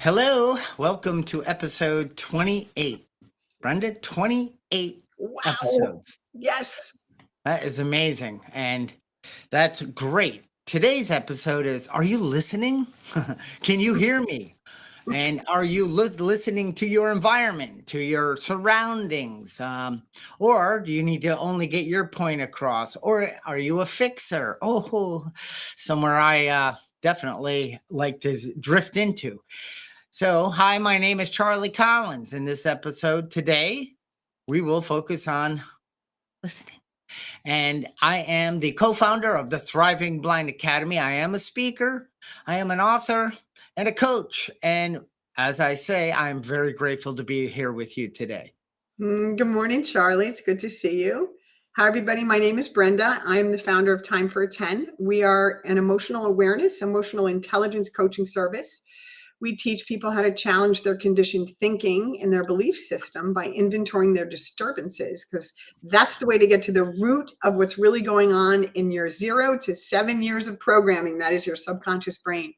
Hello, welcome to episode 28. Brenda, 28 Wow. episodes. Yes. That is amazing. And that's great. Today's episode is Are you listening? Can you hear me? And are you listening to your environment, to your surroundings? Or do you need to only get your point across? Or are you a fixer? Oh, somewhere I definitely like to drift into. So, hi, my name is Charlie Collins. In this episode today, we will focus on listening. And I am the co founder of the Thriving Blind Academy. I am a speaker, I am an author, and a coach. And as I say, I'm very grateful to be here with you today. Good morning, Charlie. It's good to see you. Hi, everybody. My name is Brenda. I'm the founder of Time for a 10. We are an emotional awareness, emotional intelligence coaching service. We teach people how to challenge their conditioned thinking and their belief system by inventorying their disturbances, because that's the way to get to the root of what's really going on in your 0 to 7 years of programming. That is your subconscious brain.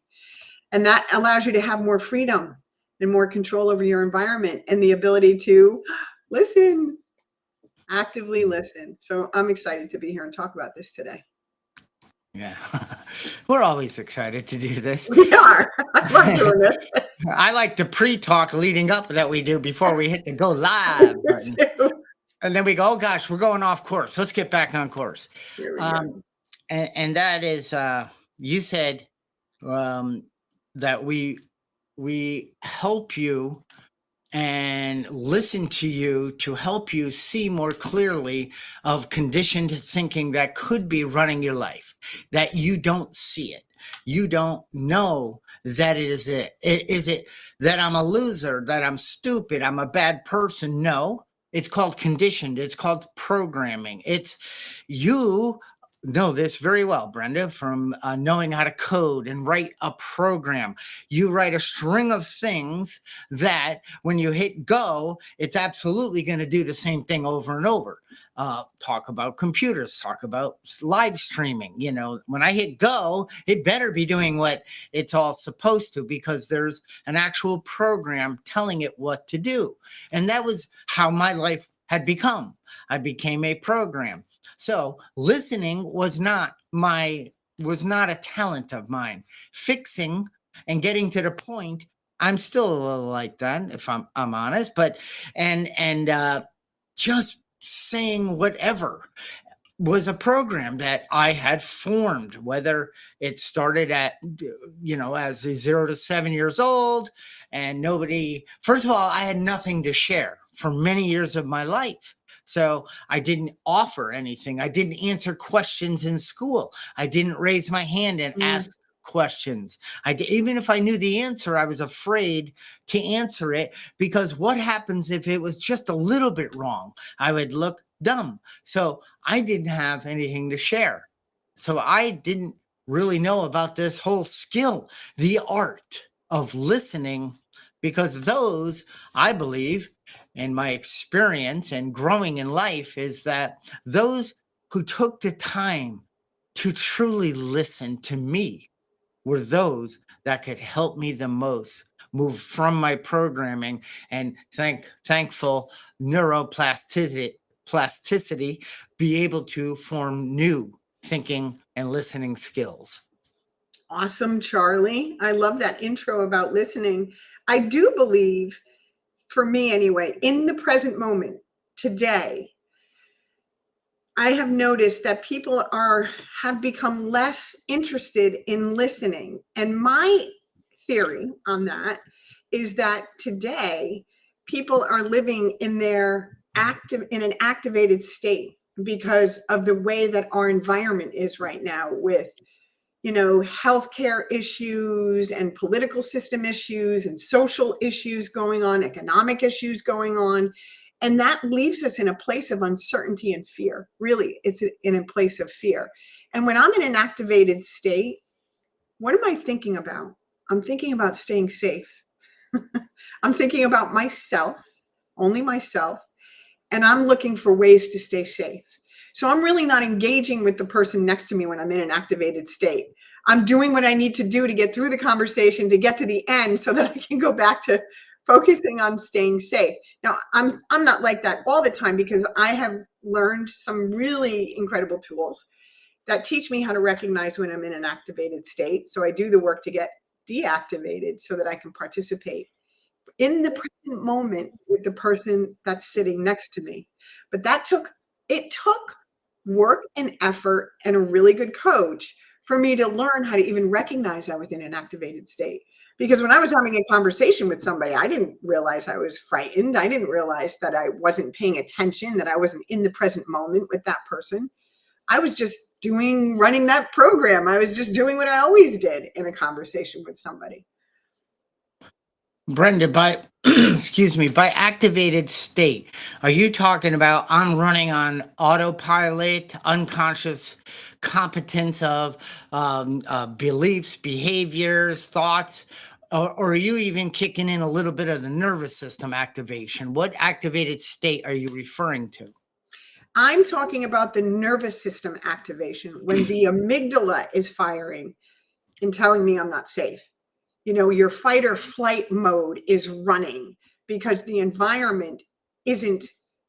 And that allows you to have more freedom and more control over your environment and the ability to listen, actively listen. So I'm excited to be here and talk about this today. Yeah, we're always excited to do this. We are. I love doing this. I like the pre-talk leading up that we do before we hit the go live button. And then we go, oh gosh, we're going off course. Let's get back on course. Here we go. And that is, you said that we help you and listen to you to help you see more clearly of conditioned thinking that could be running your life, that you don't see it. You don't know that it is it. Is it that I'm a loser, that I'm stupid, I'm a bad person? No, it's called conditioned. It's called programming. It's you know this very well, Brenda, from knowing how to code and write a program. You write a string of things that when you hit go, it's absolutely going to do the same thing over and over. Talk about computers, talk about live streaming. You know, when I hit go, it better be doing what it's all supposed to, because there's an actual program telling it what to do. And that was how my life had become. I became a program. So listening was not a talent of mine. Fixing and getting to the point, I'm still a little like that, if I'm honest, but and just saying whatever was a program that I had formed, whether it started at, as a 0 to 7 years old, and nobody, first of all, I had nothing to share for many years of my life. So I didn't offer anything. I didn't answer questions in school. I didn't raise my hand and ask questions. Even if I knew the answer, I was afraid to answer it, because what happens if it was just a little bit wrong? I would look dumb. So I didn't have anything to share. So I didn't really know about this whole skill, the art of listening, because those, I believe, in my experience and growing in life, is that those who took the time to truly listen to me were those that could help me the most move from my programming and thankful neuroplasticity be able to form new thinking and listening skills. Awesome, Charlie. I love that intro about listening. I do believe, for me anyway, in the present moment, today, I have noticed that people have become less interested in listening. And my theory on that is that today people are living in an activated state because of the way that our environment is right now, with healthcare issues and political system issues and social issues going on, economic issues going on. And that leaves us in a place of uncertainty and fear. Really, it's in a place of fear. And when I'm in an activated state, what am I thinking about? I'm thinking about staying safe. I'm thinking about myself, only myself, and I'm looking for ways to stay safe. So I'm really not engaging with the person next to me when I'm in an activated state. I'm doing what I need to do to get through the conversation, to get to the end so that I can go back to focusing on staying safe. Now, I'm not like that all the time, because I have learned some really incredible tools that teach me how to recognize when I'm in an activated state. So I do the work to get deactivated so that I can participate in the present moment with the person that's sitting next to me. But it took work and effort and a really good coach for me to learn how to even recognize I was in an activated state. Because when I was having a conversation with somebody, I didn't realize I was frightened. I didn't realize that I wasn't paying attention, that I wasn't in the present moment with that person. I was just running that program. I was just doing what I always did in a conversation with somebody. Brenda, by excuse me, by activated state, are you talking about I'm running on autopilot, unconscious competence of beliefs, behaviors, thoughts, or are you even kicking in a little bit of the nervous system activation? What activated state are you referring to? I'm talking about the nervous system activation when the amygdala is firing and telling me I'm not safe. Your fight or flight mode is running because the environment isn't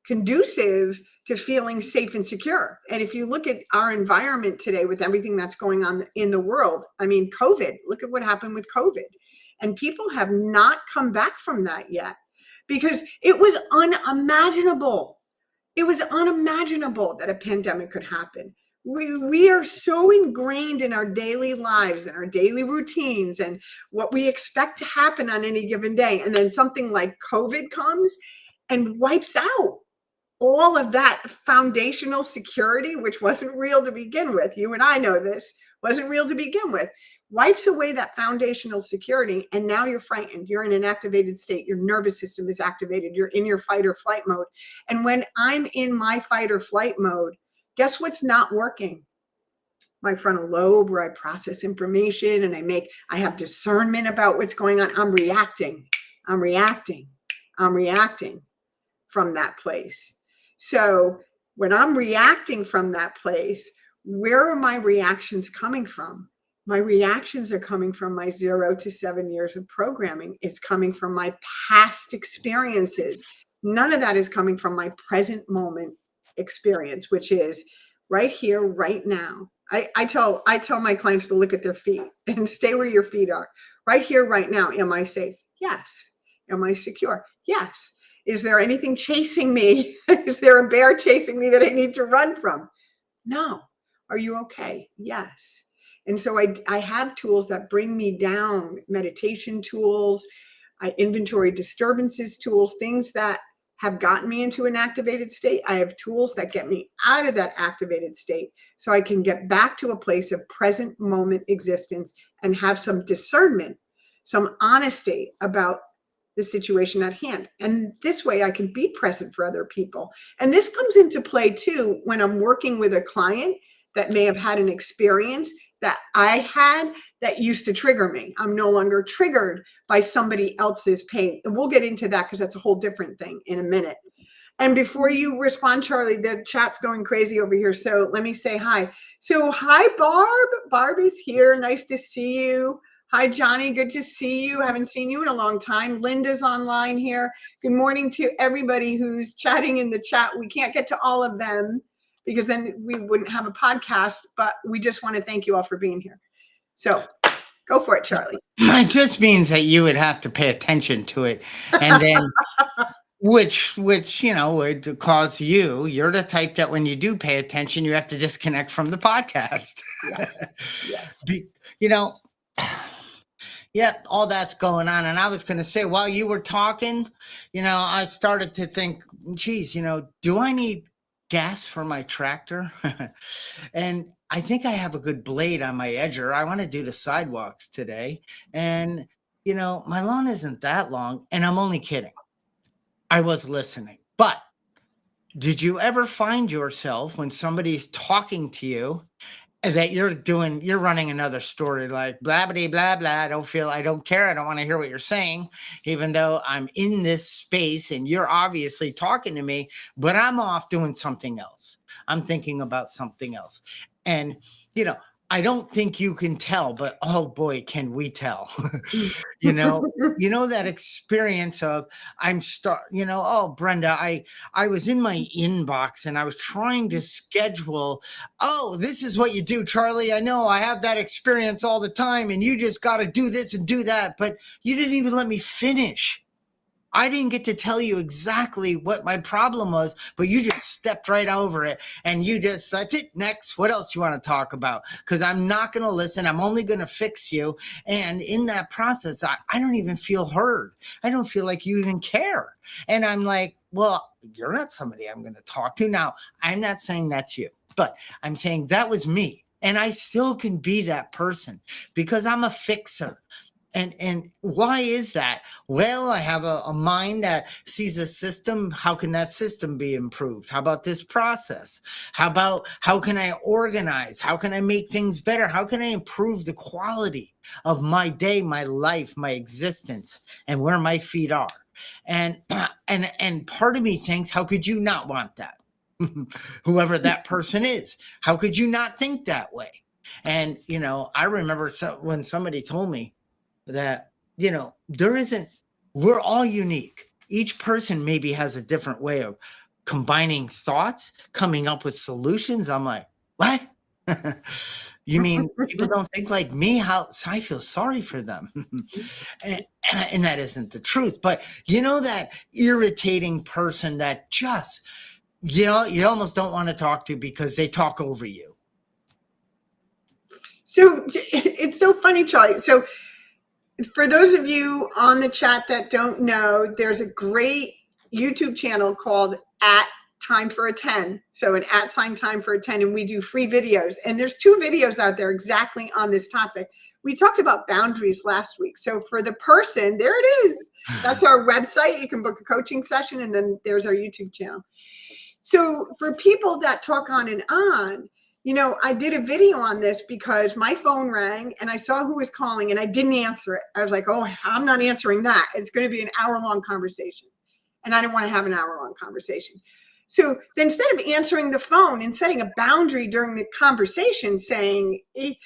conducive to feeling safe and secure. And if you look at our environment today with everything that's going on in the world, I mean, COVID, look at what happened with COVID. And people have not come back from that yet because it was unimaginable. It was unimaginable that a pandemic could happen. We are so ingrained in our daily lives and our daily routines and what we expect to happen on any given day. And then something like COVID comes and wipes out all of that foundational security, which wasn't real to begin with. You and I know this wasn't real to begin with. Wipes away that foundational security, and now you're frightened. You're in an activated state. Your nervous system is activated. You're in your fight or flight mode. And when I'm in my fight or flight mode, guess what's not working? My frontal lobe, where I process information and I have discernment about what's going on. I'm reacting from that place. So when I'm reacting from that place, where are my reactions coming from? My reactions are coming from my 0 to 7 years of programming. It's coming from my past experiences. None of that is coming from my present moment experience, which is right here, right now. I tell my clients to look at their feet and stay where your feet are. Right here, right now. Am I safe? Yes. Am I secure? Yes. Is there anything chasing me? Is there a bear chasing me that I need to run from? No. Are you okay? Yes. And so I have tools that bring me down, meditation tools, inventory disturbances tools, things that have gotten me into an activated state. I have tools that get me out of that activated state so I can get back to a place of present moment existence and have some discernment, some honesty about the situation at hand. And this way I can be present for other people. And this comes into play too when I'm working with a client that may have had an experience that I had that used to trigger me. I'm no longer triggered by somebody else's pain. And we'll get into that because that's a whole different thing in a minute. And before you respond, Charlie, the chat's going crazy over here. So let me say hi. So hi, Barb. Barb is here. Nice to see you. Hi, Johnny. Good to see you. Haven't seen you in a long time. Linda's online here. Good morning to everybody who's chatting in the chat. We can't get to all of them because then we wouldn't have a podcast, but we just want to thank you all for being here. So go for it, Charlie. It just means that you would have to pay attention to it. And then which would cause you're the type that when you do pay attention, you have to disconnect from the podcast. Yes. Yeah, all that's going on. And I was going to say, while you were talking, I started to think, geez, do I need gas for my tractor? And I think I have a good blade on my edger. I want to do the sidewalks today. And, my lawn isn't that long, and I'm only kidding. I was listening. But did you ever find yourself when somebody's talking to you that you're running another story like blah, blah, blah, blah. I don't care. I don't want to hear what you're saying, even though I'm in this space and you're obviously talking to me, but I'm off doing something else. I'm thinking about something else. And, I don't think you can tell, but oh boy, can we tell. you know, that experience of oh Brenda, I was in my inbox and I was trying to schedule, oh, this is what you do, Charlie. I know I have that experience all the time, and you just got to do this and do that, but you didn't even let me finish. I didn't get to tell you exactly what my problem was, but you just stepped right over it, and that's it. Next, what else you want to talk about? Because I'm not going to listen. I'm only going to fix you. And in that process, I don't even feel heard. I don't feel like you even care. And I'm like, well, you're not somebody I'm going to talk to. Now, I'm not saying that's you, but I'm saying that was me. And I still can be that person because I'm a fixer. And why is that? Well, I have a mind that sees a system. How can that system be improved? How about this process? How can I organize? How can I make things better? How can I improve the quality of my day, my life, my existence, and where my feet are? And and part of me thinks, how could you not want that? Whoever that person is, how could you not think that way? And I remember when somebody told me that there isn't, we're all unique. Each person maybe has a different way of combining thoughts, coming up with solutions. I'm like, what? You mean people don't think like me? How? So I feel sorry for them. and that isn't the truth, but that irritating person that just you almost don't want to talk to because they talk over you. So it's so funny, Charlie. So for those of you on the chat that don't know, there's a great YouTube channel called @Time for a 10. So an @ Time for a 10, and we do free videos. And there's 2 videos out there exactly on this topic. We talked about boundaries last week. So for the person, there it is. That's our website. You can book a coaching session, and then there's our YouTube channel. So for people that talk on and on, I did a video on this because my phone rang and I saw who was calling and I didn't answer it. I was like, oh, I'm not answering that. It's going to be an hour-long conversation. And I didn't want to have an hour-long conversation. So instead of answering the phone and setting a boundary during the conversation saying, I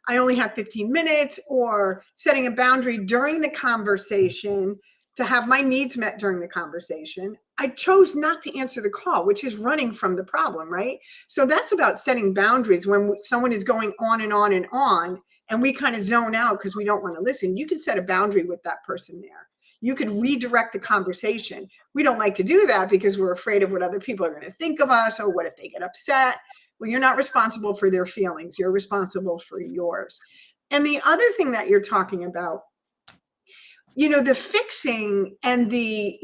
only have 15 minutes, or setting a boundary during the conversation to have my needs met during the conversation, I chose not to answer the call, which is running from the problem, right? So that's about setting boundaries. When someone is going on and on and on, and we kind of zone out because we don't want to listen, you can set a boundary with that person there. You could redirect the conversation. We don't like to do that because we're afraid of what other people are going to think of us, or what if they get upset. Well, you're not responsible for their feelings. You're responsible for yours. And the other thing that you're talking about, the fixing and the,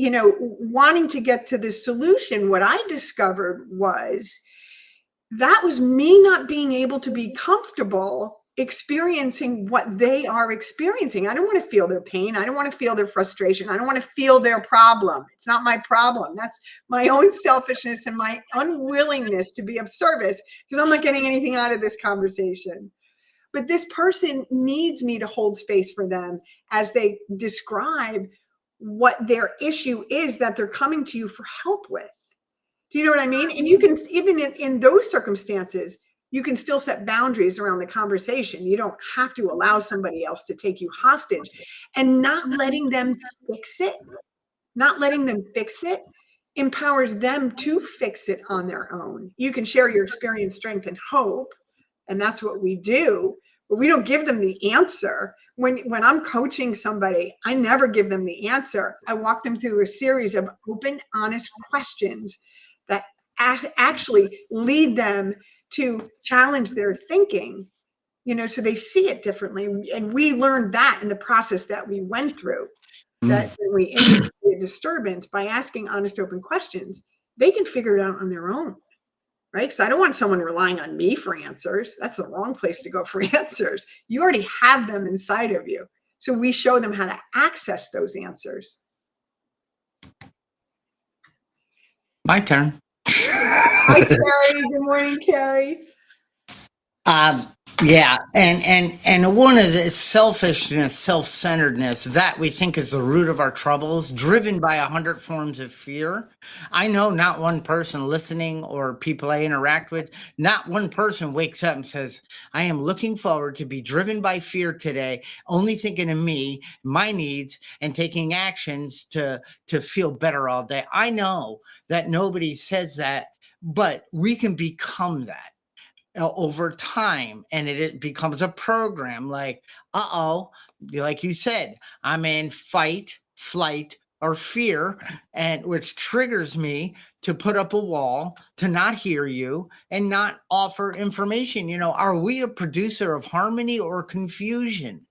wanting to get to the solution, what I discovered was that was me not being able to be comfortable experiencing what they are experiencing. I don't want to feel their pain. I don't want to feel their frustration. I don't want to feel their problem. It's not my problem. That's my own selfishness and my unwillingness to be of service, because I'm not getting anything out of this conversation. But this person needs me to hold space for them as they describe what their issue is that they're coming to you for help with. Do you know what I mean? And you can, even in those circumstances, you can still set boundaries around the conversation. You don't have to allow somebody else to take you hostage, and not letting them fix it. Not letting them fix it empowers them to fix it on their own. You can share your experience, strength, and hope, and that's what we do, but we don't give them the answer. When I'm coaching somebody, I never give them the answer. I walk them through a series of open, honest questions that actually lead them to challenge their thinking, so they see it differently. And we learned that in the process that we went through, that when we introduce a disturbance by asking honest, open questions, they can figure it out on their own. Right? Because I don't want someone relying on me for answers. That's the wrong place to go for answers. You already have them inside of you. So we show them how to access those answers. My turn. Hi, Carrie. Good morning, Carrie. Yeah, and one of the selfishness, self-centeredness, that we think is the root of our troubles, driven by 100 forms of fear. I know not one person listening or people I interact with, not one person wakes up and says, I am looking forward to be driven by fear today, only thinking of me, my needs, and taking actions to feel better all day. I know that nobody says that, but we can become that over time, and it becomes a program like, uh-oh, like you said, I'm in fight, flight, or fear, and which triggers me to put up a wall, to not hear you and not offer information. Are we a producer of harmony or confusion?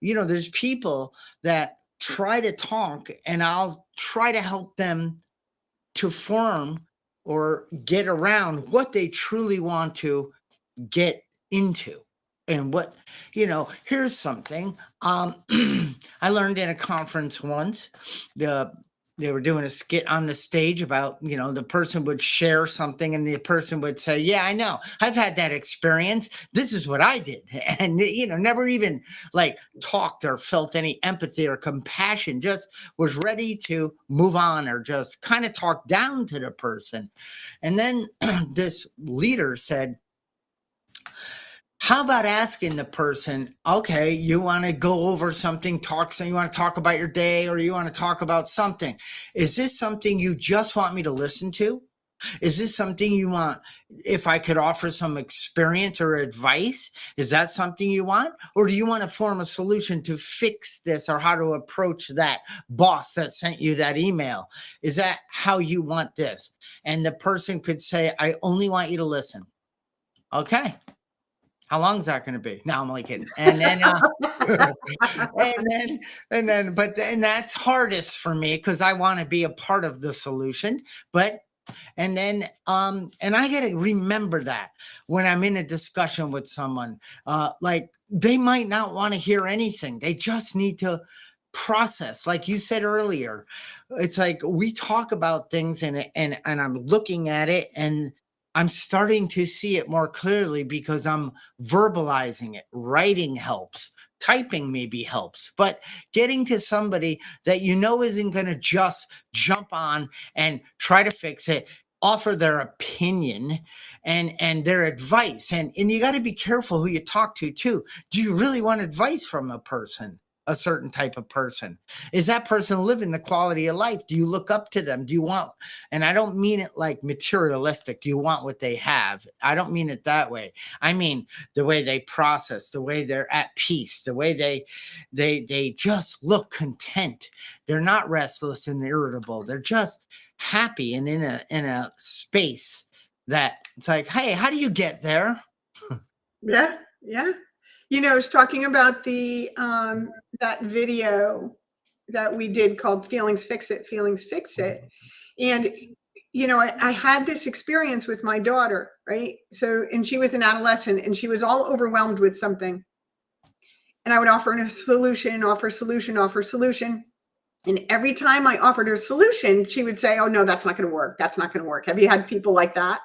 There's people that try to talk, and I'll try to help them to form or get around what they truly want to get into. And here's something. I learned in a conference once, the they were doing a skit on the stage about, the person would share something and the person would say, yeah, I know, I've had that experience, this is what I did. And never even like talked or felt any empathy or compassion, just was ready to move on or just kind of talk down to the person. And then this leader said, how about asking the person, okay, you want to go over something, you want to talk about your day, or you want to talk about something. Is this something you just want me to listen to? Is this something you want, if I could offer some experience or advice, is that something you want? Or do you want to form a solution to fix this, or how to approach that boss that sent you that email? Is that how you want this? And the person could say, I only want you to listen. Okay. How long is that going to be? No, I'm only kidding. And then, and that's hardest for me because I want to be a part of the solution. And I got to remember that when I'm in a discussion with someone, like they might not want to hear anything. They just need to process, like you said earlier. It's like we talk about things, and I'm looking at it, and I'm starting to see it more clearly because I'm verbalizing it. Writing helps, typing maybe helps, but getting to somebody that isn't going to just jump on and try to fix it, offer their opinion and their advice. And you got to be careful who you talk to too. Do you really want advice from a person, a certain type of person? Is that person living the quality of life? Do you look up to them? Do you want, and I don't mean it like materialistic, do you want what they have? I don't mean it that way. I mean the way they process, the way they're at peace, the way they just look content. They're not restless and irritable. They're just happy and in a space that it's like, hey, how do you get there? Yeah, yeah. I was talking about the that video that we did called Feelings Fix It, Feelings Fix It. And I had this experience with my daughter, right? So, and she was an adolescent and she was all overwhelmed with something. And I would offer her a solution, offer solution, offer solution. And every time I offered her a solution, she would say, oh, no, that's not going to work. That's not going to work. Have you had people like that?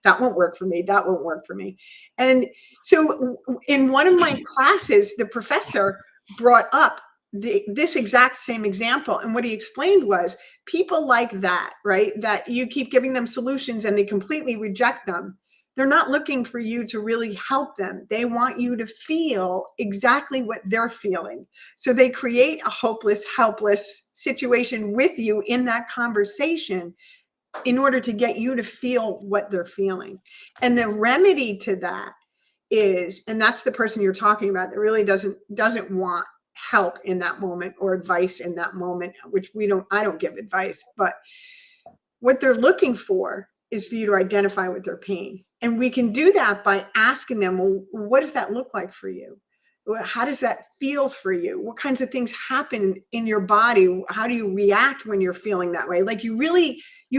That won't work for me. That won't work for me. And so in one of my classes, the professor brought up this exact same example. And what he explained was people like that, right? That you keep giving them solutions and they completely reject them. They're not looking for you to really help them. They want you to feel exactly what they're feeling. So they create a hopeless, helpless situation with you in that conversation in order to get you to feel what they're feeling. And the remedy to that is, and that's the person you're talking about that really doesn't want help in that moment or advice in that moment, which I don't give advice, but what they're looking for is for you to identify with their pain. And we can do that by asking them, well, what does that look like for you? How does that feel for you? What kinds of things happen in your body? How do you react when you're feeling that way? Like you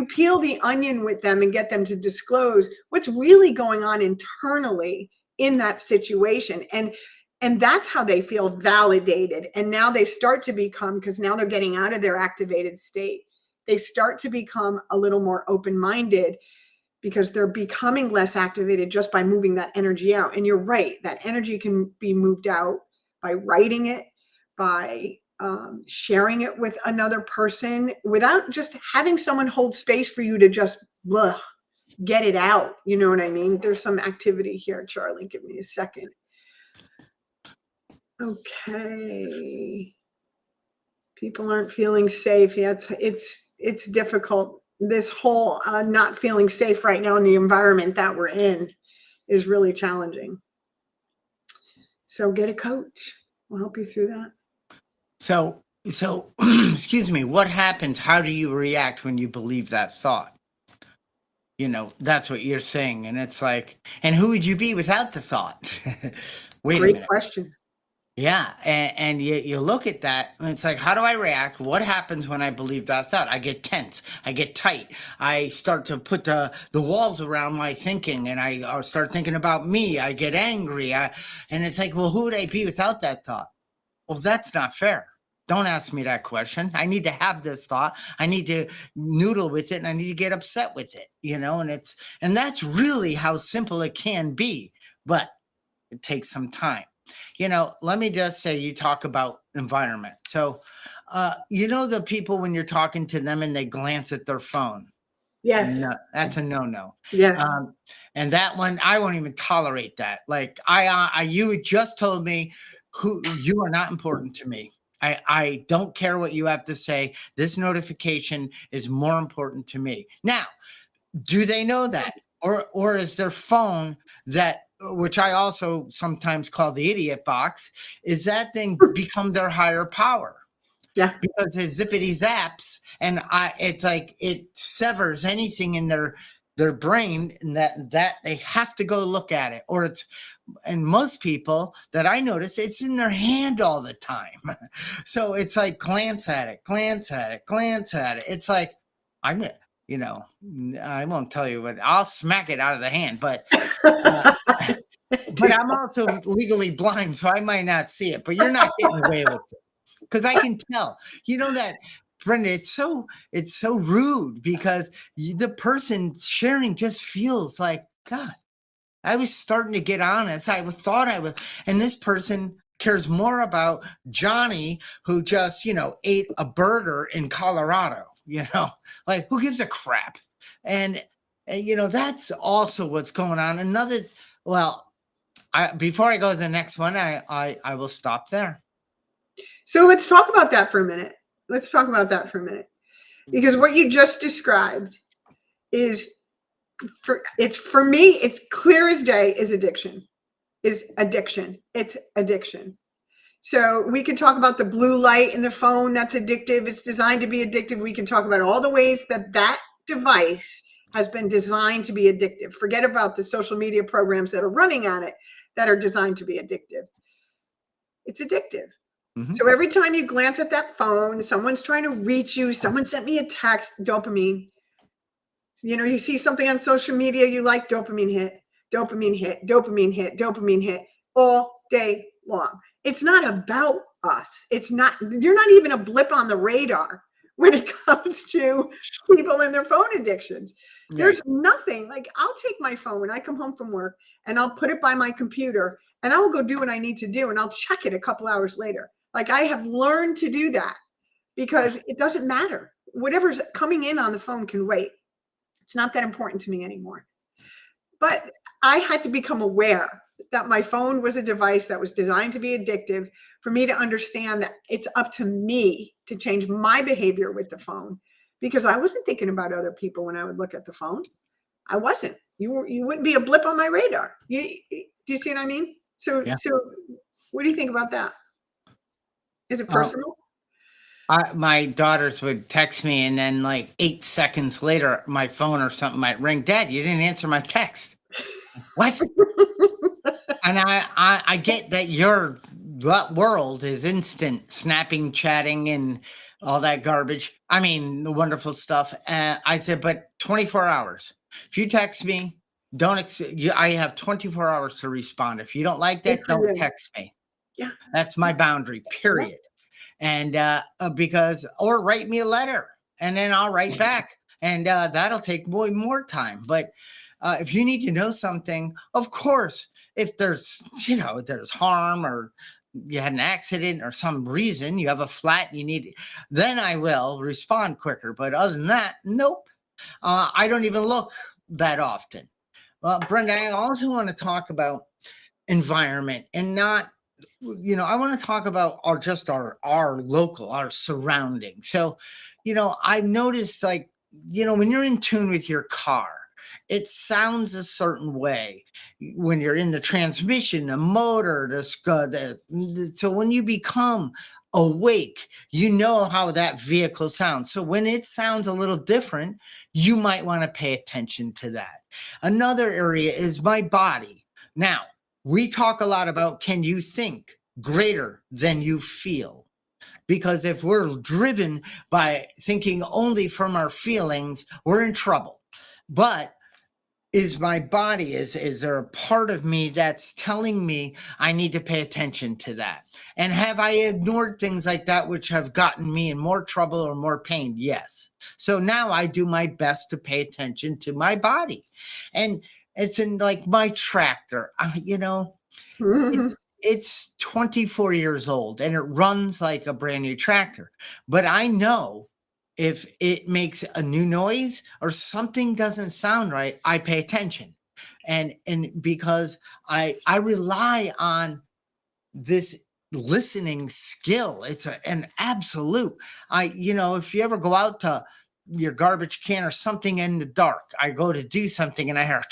peel the onion with them and get them to disclose what's really going on internally in that situation. And that's how they feel validated. And now they start to become, because now they're getting out of their activated state, they start to become a little more open-minded because they're becoming less activated just by moving that energy out. And you're right, that energy can be moved out by writing it, by sharing it with another person, without just having someone hold space for you to just get it out. You know what I mean? There's some activity here, Charlie. Give me a second. Okay. People aren't feeling safe. Yeah, it's difficult. This whole not feeling safe right now in the environment that we're in is really challenging. So get a coach. We'll help you through that. So, excuse me, what happens? How do you react when you believe that thought? That's what you're saying. And it's like, and who would you be without the thought? Wait a Great minute. question. Yeah. And you look at that and it's like, how do I react? What happens when I believe that thought? I get tense. I get tight. I start to put the walls around my thinking, and I start thinking about me. I get angry. And it's like, well, who would I be without that thought? Well, that's not fair. Don't ask me that question. I need to have this thought. I need to noodle with it, and I need to get upset with it, and that's really how simple it can be, but it takes some time. Let me just say, you talk about environment. So, the people when you're talking to them and they glance at their phone. Yes. No, that's a no-no. Yes. And that one, I won't even tolerate that. Like you just told me you are not important to me. I don't care what you have to say. This notification is more important to me. Now, do they know that? Or is their phone that, which I also sometimes call the idiot box, is that thing become their higher power? Yeah. Because it zippity zaps, and it's like it severs anything in their brain, and that they have to go look at it. And most people that I notice, it's in their hand all the time. So it's like, glance at it, glance at it, glance at it. It's like, I won't tell you what, I'll smack it out of the hand, but but I'm also legally blind, so I might not see it, but you're not getting away with it. Because I can tell, that, Brenda, it's so rude, because the person sharing just feels like, God, I was starting to get honest. I thought I was, and this person cares more about Johnny, who just, ate a burger in Colorado, like, who gives a crap? And that's also what's going on. Before I go to the next one, I will stop there. So let's talk about that for a minute. Because what you just described is, for me, it's clear as day, is addiction. It's addiction. So we can talk about the blue light in the phone. That's addictive. It's designed to be addictive. We can talk about all the ways that device has been designed to be addictive. Forget about the social media programs that are running on it that are designed to be addictive. It's addictive. Mm-hmm. So every time you glance at that phone, someone's trying to reach you, someone sent me a text, dopamine. You see something on social media you like, dopamine hit, dopamine hit, dopamine hit, dopamine hit, all day long. It's not about us. You're not even a blip on the radar when it comes to people and their phone addictions. Right. There's nothing, like, I'll take my phone when I come home from work and I'll put it by my computer and I will go do what I need to do, and I'll check it a couple hours later. Like, I have learned to do that because it doesn't matter. Whatever's coming in on the phone can wait. It's not that important to me anymore. But I had to become aware that my phone was a device that was designed to be addictive, for me to understand that it's up to me to change my behavior with the phone, because I wasn't thinking about other people when I would look at the phone. I wasn't. You wouldn't be a blip on my radar. Do you see what I mean? So what do you think about that? Is it personal? My daughters would text me, and then like 8 seconds later, my phone or something might ring. Dad, you didn't answer my text. What? And I get that your world is instant snapping, chatting, and all that garbage. I mean, the wonderful stuff. I said, but 24 hours. If you text me, I have 24 hours to respond. If you don't like that, don't text me. Yeah, that's my boundary, period. Yeah. And or write me a letter, and then I'll write back. and that'll take more time. But if you need to know something, of course, if there's there's harm, or you had an accident or some reason you have a flat you need, then I will respond quicker. But other than that, nope. I don't even look that often. Brenda, I also want to talk about environment, and not, I want to talk about our local, our surrounding. So, I've noticed, like, when you're in tune with your car, it sounds a certain way when you're in the transmission, the motor, so when you become awake, you know how that vehicle sounds. So when it sounds a little different, you might want to pay attention to that. Another area is my body. Now, we talk a lot about, can you think greater than you feel? Because if we're driven by thinking only from our feelings, we're in trouble. But is my body, is there a part of me that's telling me I need to pay attention to that? And have I ignored things like that which have gotten me in more trouble or more pain? Yes. So now I do my best to pay attention to my body. And it's in, like, my tractor, Mhm. it's 24 years old and it runs like a brand new tractor. But I know if it makes a new noise or something doesn't sound right, I pay attention. And because I rely on this listening skill. It's an absolute. If you ever go out to your garbage can or something in the dark, I go to do something and I hear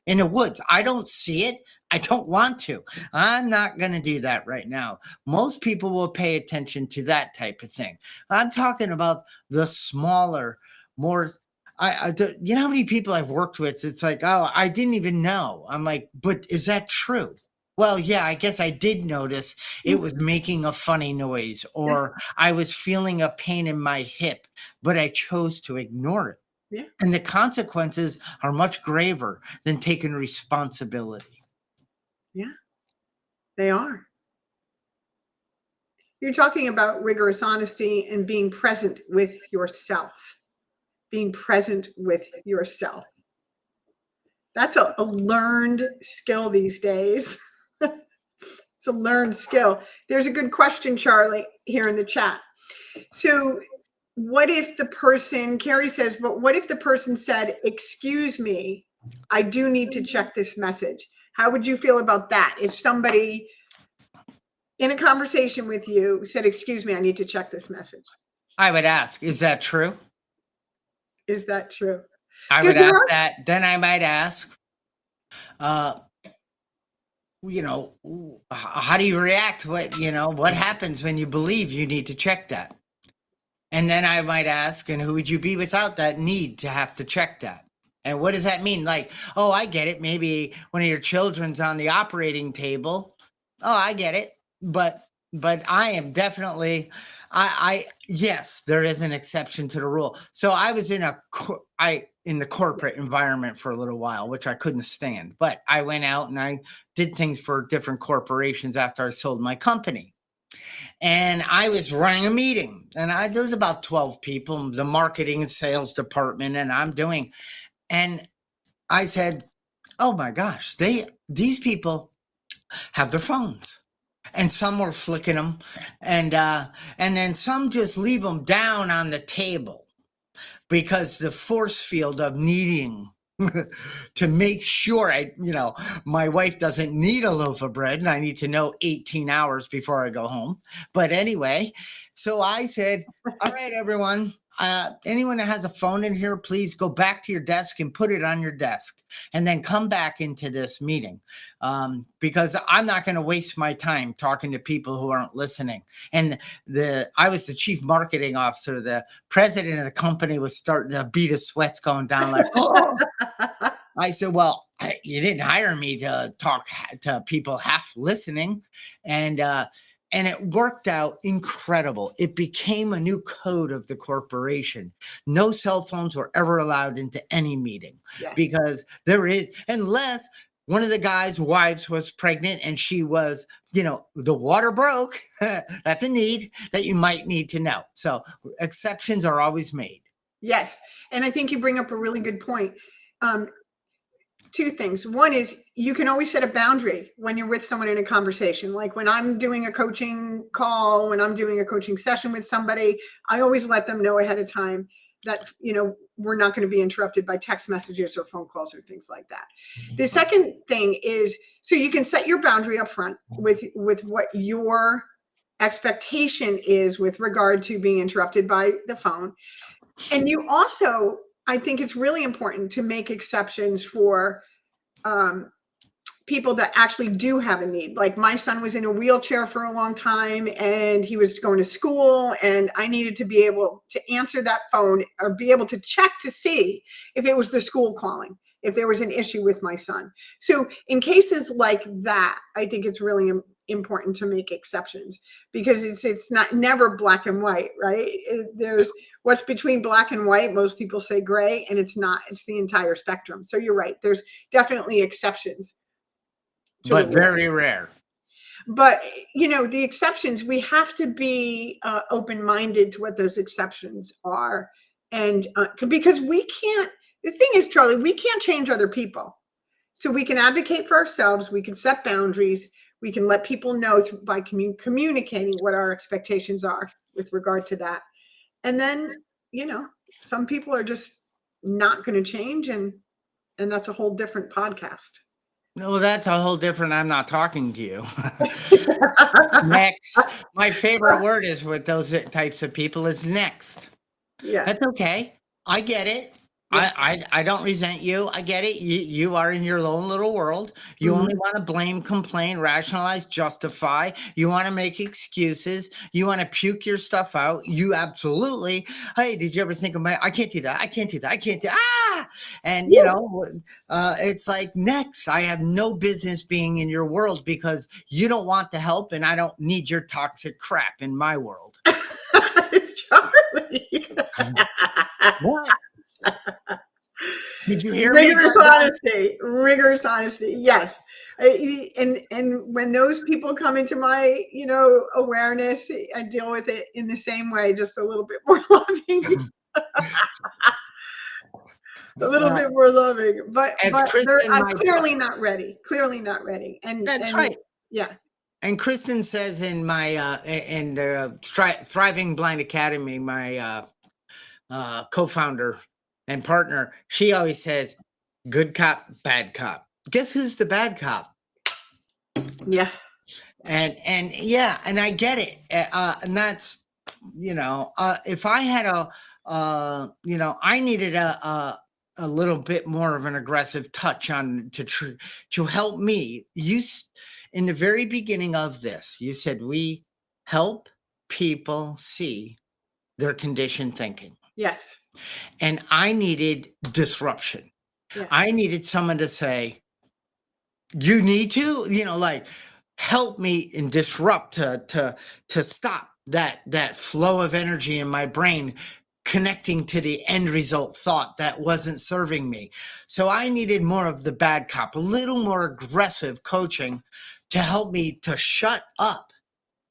in the woods. I don't see it. I don't want to. I'm not going to do that right now. Most people will pay attention to that type of thing. I'm talking about the smaller, more. You know how many people I've worked with? It's like, oh, I didn't even know. I'm like, but is that true? Well, yeah, I guess I did notice it was making a funny noise, Yeah. or I was feeling a pain in my hip, but I chose to ignore it. Yeah. And the consequences are much graver than taking responsibility. Yeah. They are. You're talking about rigorous honesty and being present with yourself. Being present with yourself. That's a learned skill these days. It's a learned skill. There's a good question, Charlie, here in the chat. So, what if the person, Carrie says, but what if the person said, excuse me, I do need to check this message? How would you feel about that? If somebody in a conversation with you said, excuse me, I need to check this message. I would ask, is that true? Is that true? I Because would ask that. Then I might ask, how do you react? What happens when you believe you need to check that? And then I might ask, and who would you be without that need to have to check that? And what does that mean? Like, oh, I get it. Maybe one of your children's on the operating table. Oh, I get it. But I am definitely, yes, there is an exception to the rule. So I was in the corporate environment for a little while, which I couldn't stand. But I went out and I did things for different corporations after I sold my company. And I was running a meeting, and there was about 12 people, the marketing and sales department, and and I said, oh my gosh, these people have their phones. And some were flicking them, and then some just leave them down on the table, because the force field of needing to make sure my wife doesn't need a loaf of bread, and I need to know 18 hours before I go home. But anyway, so I said, all right, everyone, anyone that has a phone in here, please go back to your desk and put it on your desk, and then come back into this meeting, because I'm not going to waste my time talking to people who aren't listening. And I was the chief marketing officer. The president of the company was starting to beat his sweats going down, like, oh. I said, well, you didn't hire me to talk to people half listening. And it worked out incredible. It became a new code of the corporation. No cell phones were ever allowed into any meeting. Yes. Because unless one of the guys' wives was pregnant and she was, the water broke. That's a need that you might need to know. So exceptions are always made. Yes. And I think you bring up a really good point. Um, Two things. One is you can always set a boundary when you're with someone in a conversation. Like when I'm doing a coaching call, when I'm doing a coaching session with somebody, I always let them know ahead of time that, we're not going to be interrupted by text messages or phone calls or things like that. The second thing is, so you can set your boundary up front with what your expectation is with regard to being interrupted by the phone. And you also, I think it's really important to make exceptions for people that actually do have a need. Like my son was in a wheelchair for a long time and he was going to school, and I needed to be able to answer that phone or be able to check to see if it was the school calling, if there was an issue with my son. So in cases like that, I think it's really important to make exceptions, because it's not never black and white, right? There's what's between black and white. Most people say gray, and it's not. It's the entire spectrum. So you're right. There's definitely exceptions, but very rare. But the exceptions, we have to be open-minded to what those exceptions are, and because we can't. The thing is, Charlie, we can't change other people. So we can advocate for ourselves. We can set boundaries. We can let people know by communicating what our expectations are with regard to that. And then, some people are just not going to change, and that's a whole different podcast. No, that's a whole different. I'm not talking to you. Next. My favorite word is with those types of people is next. Yeah. That's okay. I get it. Yeah. I don't resent you. I get it. You are in your own little world. You only want to blame, complain, rationalize, justify. You want to make excuses. You want to puke your stuff out. You absolutely. Hey, did you ever think of I can't do that. I can't do that. I can't do And it's like, next. I have no business being in your world because you don't want the help, and I don't need your toxic crap in my world. It's Charlie. What? Did you hear rigorous honesty? Rigorous honesty. Yes. And when those people come into my awareness, I deal with it in the same way, just a little bit more loving. A little bit more loving, but I'm clearly not ready. Clearly not ready. And that's right. Yeah. And Kristen says in my in the Thriving Blind Academy, my co-founder and partner, she always says, good cop, bad cop. Guess who's the bad cop? Yeah. And yeah, and I get it. And that's, if I had I needed a little bit more of an aggressive touch on to help me. In the very beginning of this, you said we help people see their conditioned thinking. Yes. And I needed disruption. Yeah. I needed someone to say, you need to, help me and disrupt to stop that flow of energy in my brain connecting to the end result thought that wasn't serving me. So I needed more of the bad cop, a little more aggressive coaching to help me to shut up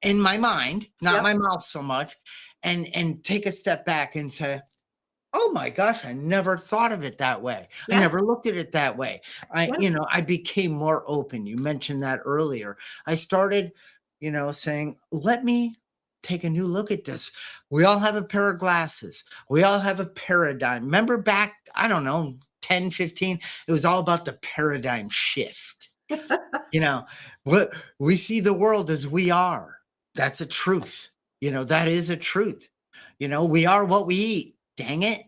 in my mind, not my mouth so much, and take a step back and say, oh my gosh, I never thought of it that way. Yeah. I never looked at it that way. I became more open. You mentioned that earlier. I started, saying, let me take a new look at this. We all have a pair of glasses. We all have a paradigm. Remember back, I don't know, 10, 15, it was all about the paradigm shift. We see the world as we are. That's a truth. That is a truth. We are what we eat. Dang it.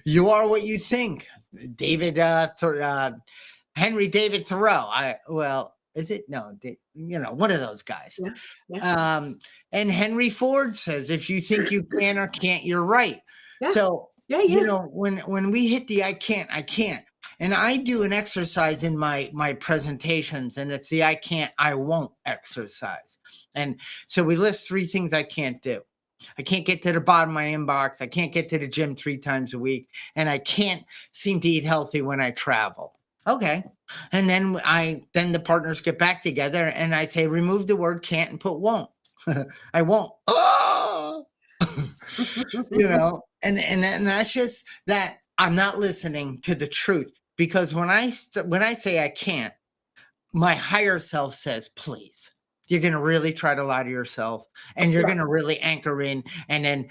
You are what you think. Henry David Thoreau. Is it? No, one of those guys. Yeah. Yeah. And Henry Ford says, if you think you can or can't, you're right. Yeah. So, when we hit the I can't. And I do an exercise in my presentations, and it's the I can't, I won't exercise. And so we list 3 things I can't do. I can't get to the bottom of my inbox. I can't get to the gym 3 times a week. And I can't seem to eat healthy when I travel. Okay. And then the partners get back together and I say, remove the word can't and put won't. I won't. Oh! And that's just that I'm not listening to the truth, because when I say I can't, my higher self says, please, you're going to really try to lie to yourself, and you're Yeah. going to really anchor in and then,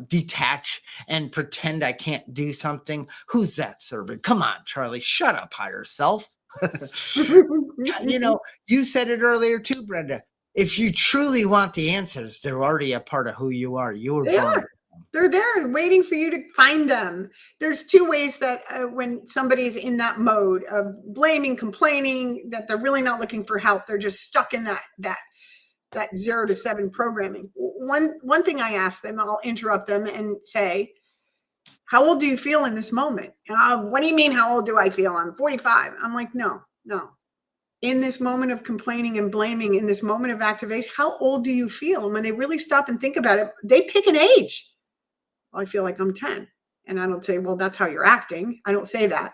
detach and pretend I can't do something. Who's that servant? Come on, Charlie, shut up, higher self. You said it earlier too, Brenda. If you truly want the answers, they're already a part of who you are. You were They born. are. They're there waiting for you to find them. There's two ways that when somebody's in that mode of blaming, complaining, that they're really not looking for help. They're just stuck in that 0 to 7 programming. One thing I ask them, I'll interrupt them and say, how old do you feel in this moment? What do you mean, how old do I feel? I'm 45. I'm like, no. In this moment of complaining and blaming, in this moment of activation, how old do you feel? And when they really stop and think about it, they pick an age. Well, I feel like I'm 10. And I don't say, well, that's how you're acting. I don't say that.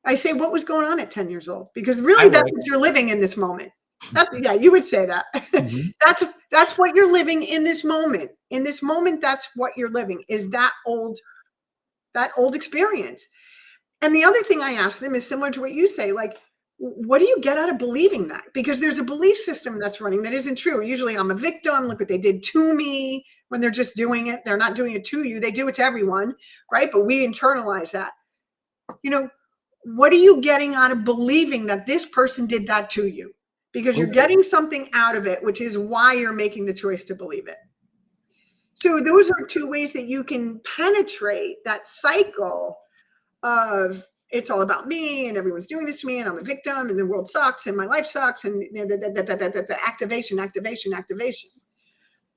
I say, what was going on at 10 years old? Because really, that's what you're living in this moment. Yeah, you would say that. Mm-hmm. That's what you're living in this moment. In this moment, that's what you're living, is that old experience. And the other thing I ask them is similar to what you say, like, what do you get out of believing that? Because there's a belief system that's running that isn't true. Usually I'm a victim. Look what they did to me. When they're just doing it, they're not doing it to you. They do it to everyone, right? But we internalize that. What are you getting out of believing that this person did that to you? Because you're getting something out of it, which is why you're making the choice to believe it. So those are two ways that you can penetrate that cycle of it's all about me and everyone's doing this to me and I'm a victim and the world sucks and my life sucks and the activation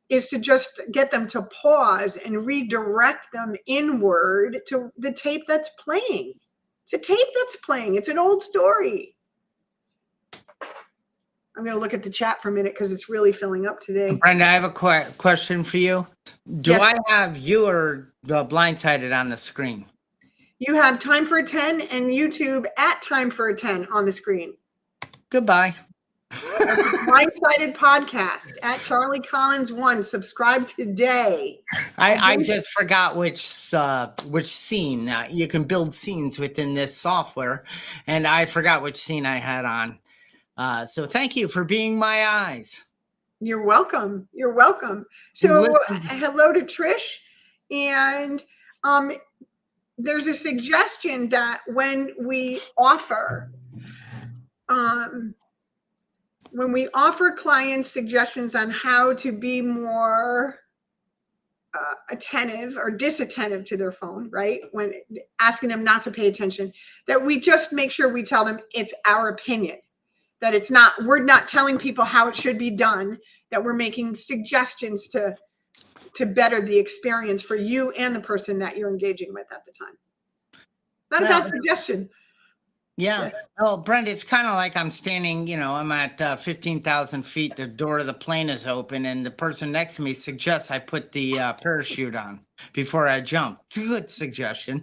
is to just get them to pause and redirect them inward to the tape that's playing. It's a tape that's playing. It's an old story. I'm going to look at the chat for a minute because it's really filling up today. Brenda, I have a question for you. Do I have you or the Blindsided on the screen? You have Time for a 10 and YouTube at Time for a 10 on the screen. Goodbye. Blindsided podcast at Charlie Collins 1. Subscribe today. I just forgot which scene. You can build scenes within this software, and I forgot which scene I had on. So thank you for being my eyes. You're welcome. You're welcome. So hello to Trish. And there's a suggestion that when we offer clients suggestions on how to be more attentive or disattentive to their phone, right? When asking them not to pay attention, that we just make sure we tell them it's our opinion, that we're not telling people how it should be done, that we're making suggestions to better the experience for you and the person that you're engaging with at the time. Not a bad suggestion. Yeah. Oh, Brenda, it's kind of like I'm standing, I'm at 15,000 feet. The door of the plane is open and the person next to me suggests I put the parachute on before I jump. It's a good suggestion.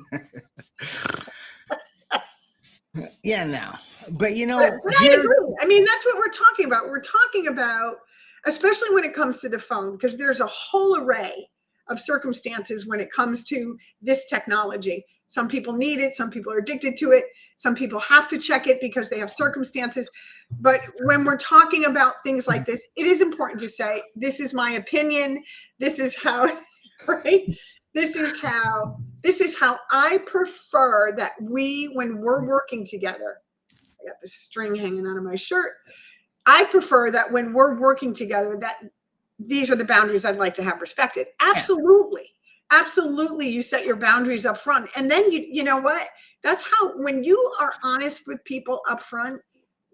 Yeah, now. But, but I agree. I mean, that's what we're talking about. We're talking about, especially when it comes to the phone, because there's a whole array of circumstances when it comes to this technology. Some people need it. Some people are addicted to it. Some people have to check it because they have circumstances. But when we're talking about things like this, it is important to say, this is my opinion. This is how, right? This is how I prefer that when we're working together, I got this string hanging out of my shirt. I prefer that when we're working together, that these are the boundaries I'd like to have respected. Absolutely. Absolutely. You set your boundaries up front. And then you know what? That's how, when you are honest with people up front,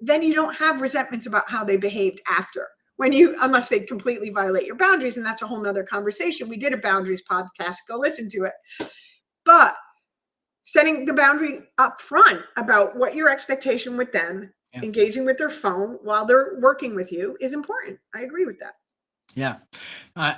then you don't have resentments about how they behaved after. Unless they completely violate your boundaries. And that's a whole nother conversation. We did a boundaries podcast. Go listen to it. But setting the boundary up front about what your expectation with them, engaging with their phone while they're working with you, is important. I agree with that. Yeah.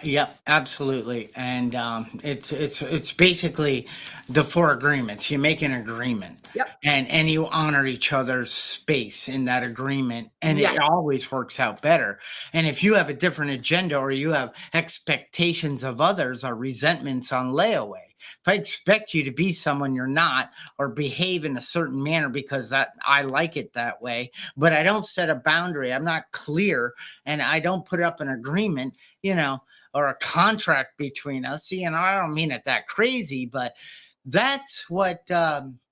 Yeah, absolutely. And it's basically the four agreements. You make an agreement, Yep. and you honor each other's space in that agreement, and Yes. it always works out better. And if you have a different agenda, or you have expectations of others, or resentments on layaway, if I expect you to be someone you're not, or behave in a certain manner because that I like it that way, but I don't set a boundary, I'm not clear, and I don't put up an agreement, you know, or a contract between us. I don't mean it that crazy, but that's what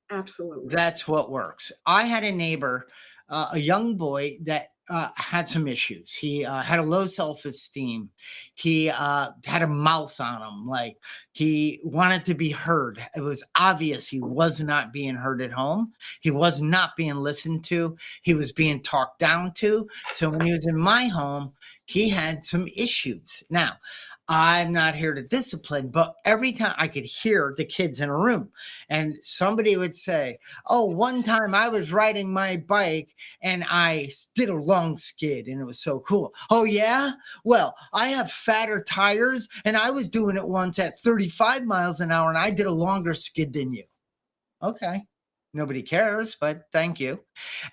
Absolutely. that's what works. I had a neighbor, a young boy that had some issues. He had a low self esteem. He had a mouth on him, like he wanted to be heard. It was obvious he was not being heard at home. He was not being listened to. He was being talked down to. So when he was in my home, he had some issues. Now, I'm not here to discipline, but every time I could hear the kids in a room, and somebody would say, "Oh, one time I was riding my bike and I did a long skid and it was so cool." "Oh, yeah? Well, I have fatter tires and I was doing it once at 35 miles an hour and I did a longer skid than you." Okay. Nobody cares, but thank you.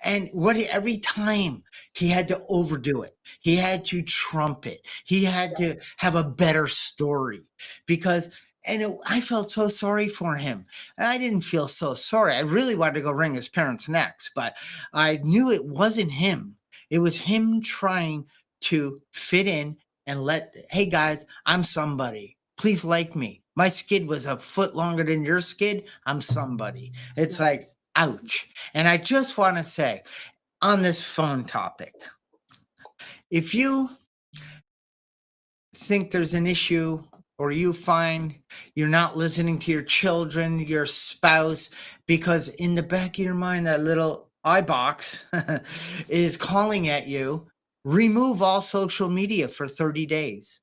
And every time he had to overdo it, he had to trump it, he had to have a better story because, I felt so sorry for him. I didn't feel so sorry. I really wanted to go wring his parents' necks, but I knew it wasn't him. It was him trying to fit in and hey guys, I'm somebody. Please like me. My skid was a foot longer than your skid. I'm somebody. It's like, ouch. And I just want to say on this phone topic, if you think there's an issue, or you find you're not listening to your children, your spouse, because in the back of your mind, that little iBox is calling at you, remove all social media for 30 days.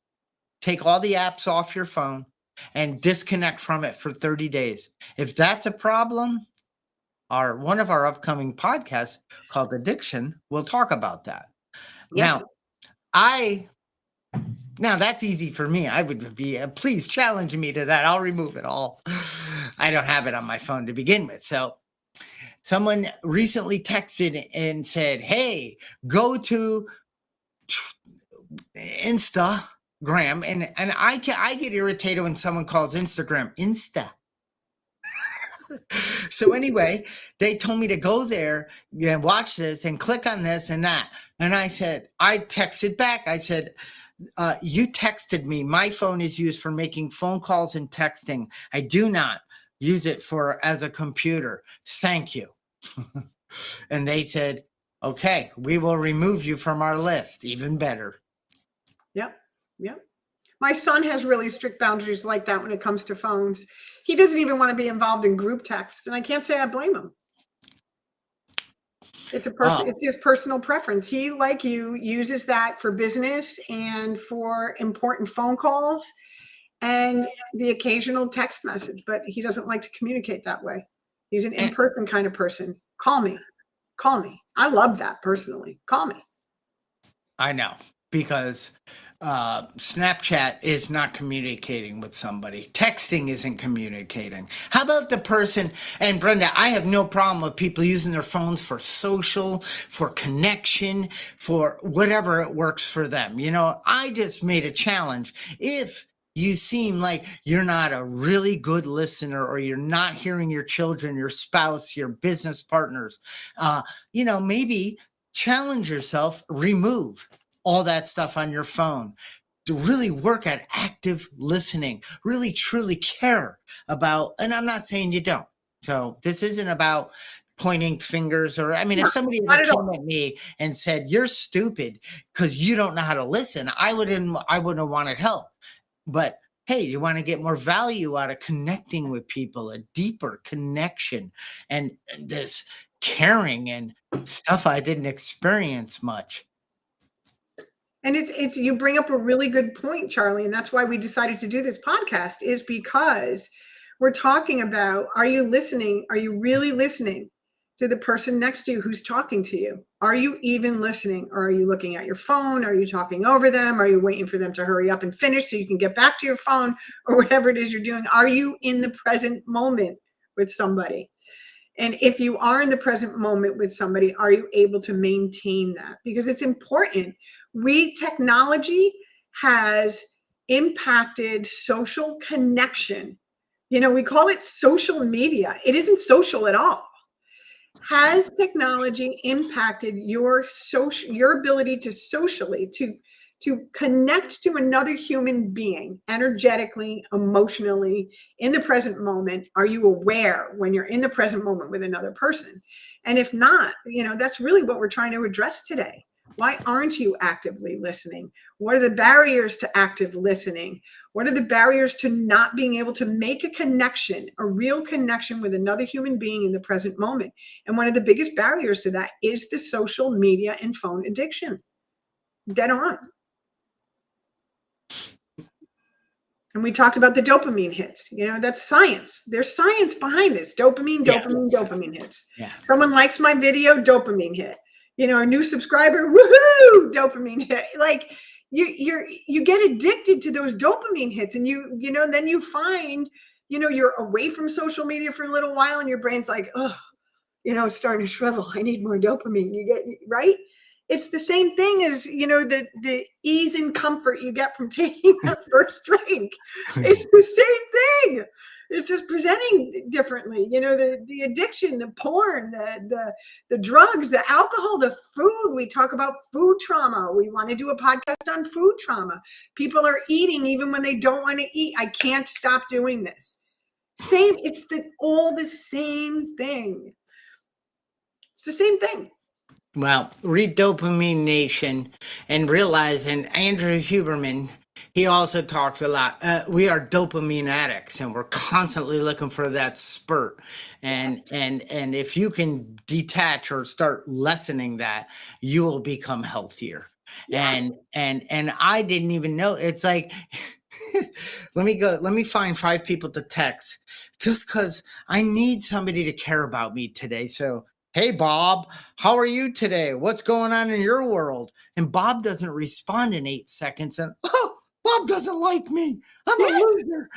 Take all the apps off your phone and disconnect from it for 30 days. If that's a problem, one of our upcoming podcasts called Addiction will talk about that. Yes. I now that's easy for me. I would be please challenge me to that. I'll remove it all. I don't have it on my phone to begin with. So someone recently texted and said, "Hey, go to Instagram," and I get irritated when someone calls Instagram Insta. So anyway, they told me to go there and watch this and click on this and that. And I texted back. I said, "You texted me. My phone is used for making phone calls and texting. I do not use it as a computer. Thank you." And they said, "Okay, we will remove you from our list." Even better. Yep. Yep. My son has really strict boundaries like that when it comes to phones. He doesn't even want to be involved in group texts, and I can't say I blame him. It's his personal preference. He, like you, uses that for business and for important phone calls and the occasional text message, but he doesn't like to communicate that way. He's an in-person kind of person. Call me. Call me. I love that personally. Call me. I know, because Snapchat is not communicating with somebody. Texting isn't communicating. How about the person? And Brenda, I have no problem with people using their phones for social, for connection, for whatever it works for them. I just made a challenge. If you seem like you're not a really good listener, or you're not hearing your children, your spouse, your business partners, maybe challenge yourself, remove all that stuff on your phone, to really work at active listening, really truly care about, and I'm not saying you don't. So this isn't about pointing fingers, or, if somebody ever came at me and said, "You're stupid because you don't know how to listen," I wouldn't have wanted help. But hey, you want to get more value out of connecting with people, a deeper connection, and this caring and stuff I didn't experience much. And it's you bring up a really good point, Charlie, and that's why we decided to do this podcast, is because we're talking about, are you listening? Are you really listening to the person next to you who's talking to you? Are you even listening? Or are you looking at your phone? Are you talking over them? Are you waiting for them to hurry up and finish so you can get back to your phone or whatever it is you're doing? Are you in the present moment with somebody? And if you are in the present moment with somebody, are you able to maintain that? Because it's important. Technology has impacted social connection. We call it social media. It isn't social at all. Has technology impacted your ability to socially to connect to another human being energetically, emotionally, in the present moment? Are you aware when you're in the present moment with another person? And if not, that's really what we're trying to address today. Why aren't you actively listening? What are the barriers to active listening? What are the barriers to not being able to make a connection, a real connection with another human being in the present moment? And one of the biggest barriers to that is the social media and phone addiction. Dead on. And we talked about the dopamine hits. That's science. There's science behind this. Dopamine hits. Yeah. Someone likes my video, dopamine hit. A new subscriber, woohoo, dopamine hit. Like you get addicted to those dopamine hits, and then you find, you're away from social media for a little while, and your brain's like, oh, it's starting to shrivel. I need more dopamine. You get right. It's the same thing as, the ease and comfort you get from taking that first drink. It's the same thing. It's just presenting differently. The addiction, the porn, the drugs, the alcohol, the food. We talk about food trauma. We want to do a podcast on food trauma. People are eating even when they don't want to eat. I can't stop doing this. It's all the same thing. It's the same thing. Well, read Dopamine Nation and realize, and Andrew Huberman, he also talks a lot. We are dopamine addicts, and we're constantly looking for that spurt. And if you can detach or start lessening that, you will become healthier. Yeah. And I didn't even know. It's like, let me find 5 people to text just because I need somebody to care about me today. So, hey, Bob, how are you today? What's going on in your world? And Bob doesn't respond in 8 seconds. And, oh, Bob doesn't like me. I'm a loser.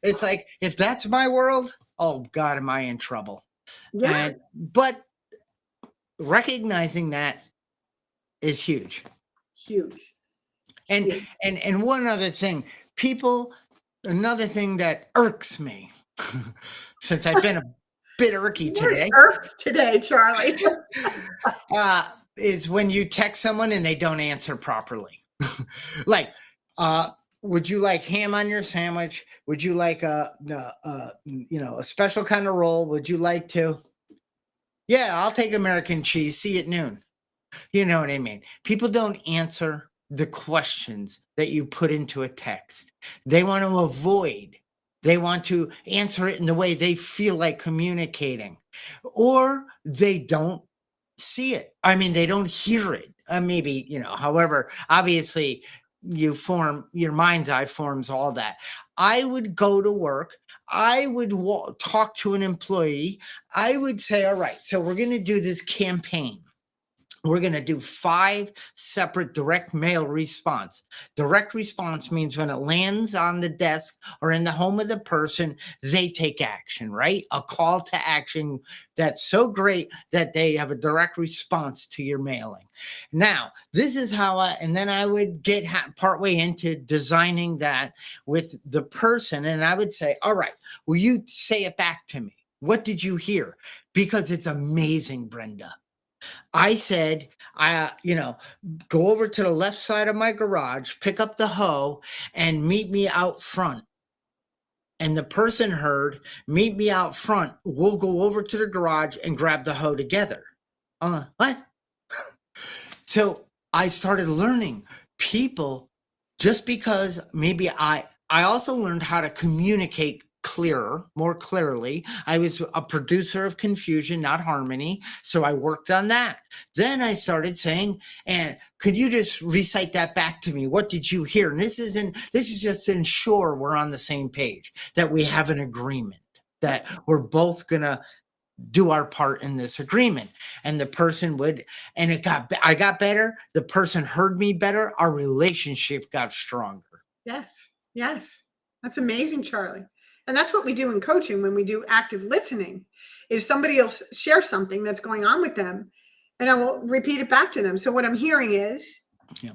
It's like, if that's my world, oh, God, am I in trouble? Yeah. But recognizing that is huge. Huge. And one other thing, another thing that irks me, since I've been a bit irky today, Charlie, is when you text someone and they don't answer properly. Like, would you like ham on your sandwich? Would you like a special kind of roll? Would you like to? Yeah, I'll take American cheese. See you at noon. You know what I mean? People don't answer the questions that you put into a text. They want to avoid. They want to answer it in the way they feel like communicating, or they don't see it. I mean, they don't hear it. Maybe, however, obviously your mind's eye forms all that. I would go to work. I would talk to an employee. I would say, all right, so we're going to do this campaign. We're going to do 5 separate direct mail response. Direct response means when it lands on the desk or in the home of the person, they take action, right? A call to action that's so great that they have a direct response to your mailing. Now, this is how and then I would get partway into designing that with the person. And I would say, all right, will you say it back to me? What did you hear? Because it's amazing, Brenda. I said, go over to the left side of my garage, pick up the hoe, and meet me out front. And the person heard, meet me out front. We'll go over to the garage and grab the hoe together. What? So I started learning people, just because maybe I also learned how to communicate more clearly. I was a producer of confusion, not harmony. So I worked on that. Then I started saying, and could you just recite that back to me? What did you hear? And this is just to ensure we're on the same page, that we have an agreement, that we're both gonna do our part in this agreement. And the person would, and I got better. The person heard me better. Our relationship got stronger. Yes. Yes. That's amazing, Charlie. And that's what we do in coaching when we do active listening, is somebody else share something that's going on with them, and I will repeat it back to them. So what I'm hearing is, Yeah.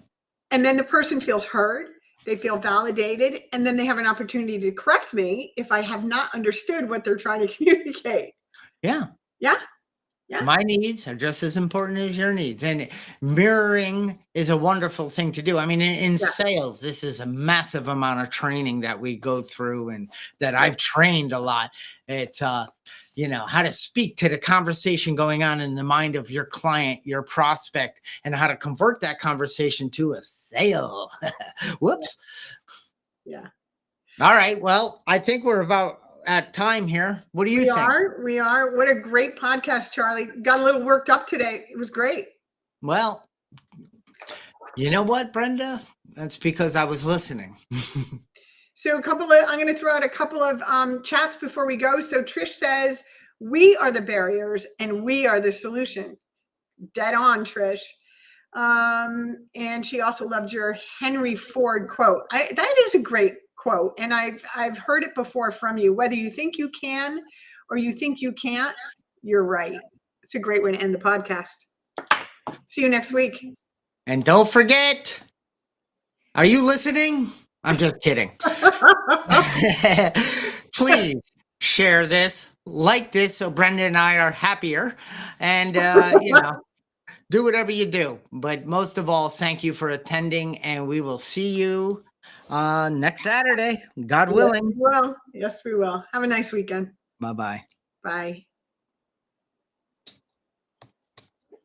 and then the person feels heard, they feel validated, and then they have an opportunity to correct me if I have not understood what they're trying to communicate. Yeah. Yeah. Yeah. My needs are just as important as your needs. And mirroring is a wonderful thing to do. I mean, in Yeah. sales, this is a massive amount of training that we go through and that I've trained a lot. It's, you know, how to speak to the conversation going on in the mind of your client, your prospect, and how to convert that conversation to a sale. Whoops. Yeah. All right. Well, I think we're about at time here. What do you think? We are. What a great podcast, Charlie. Got a little worked up today. It was great. Well, you know what, Brenda? That's because I was listening. So I'm going to throw out a couple of chats before we go. So Trish says, we are the barriers and we are the solution. Dead on, Trish. And she also loved your Henry Ford quote. That is a great quote. And I've heard it before from you. Whether you think you can or you think you can't, you're right. It's a great way to end the podcast. See you next week. And don't forget, are you listening? I'm just kidding. Please share this, like this, so Brenda and I are happier. And, you know, do whatever you do. But most of all, thank you for attending. And we will see you next Saturday, God willing. Well, yes, we will. Have a nice weekend. Bye-bye. Bye.